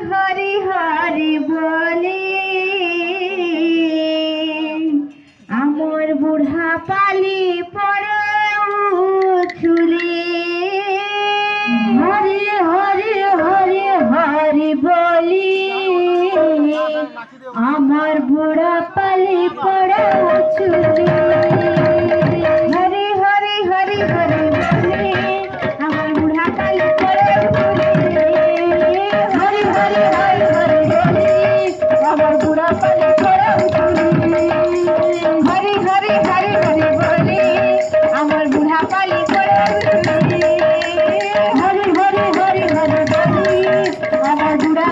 হরি হরি বলে আমার বুড়া পালি পড়ে চুলে হরি হরি হরি হরি বলি আমার বুড়া পালি পড়ে চুলে হরি হরি হরি হরি বলে আমার বুড়া পালি পড়ে চুলে হরি হরি হরি হরি বলে আমার বুড়া পালি পড়ে চুলে হরি হরি হরি হরি বলে আমার বুড়া পালি পড়ে চুলে হরি হরি হরি হরি বলে আমার বুড়া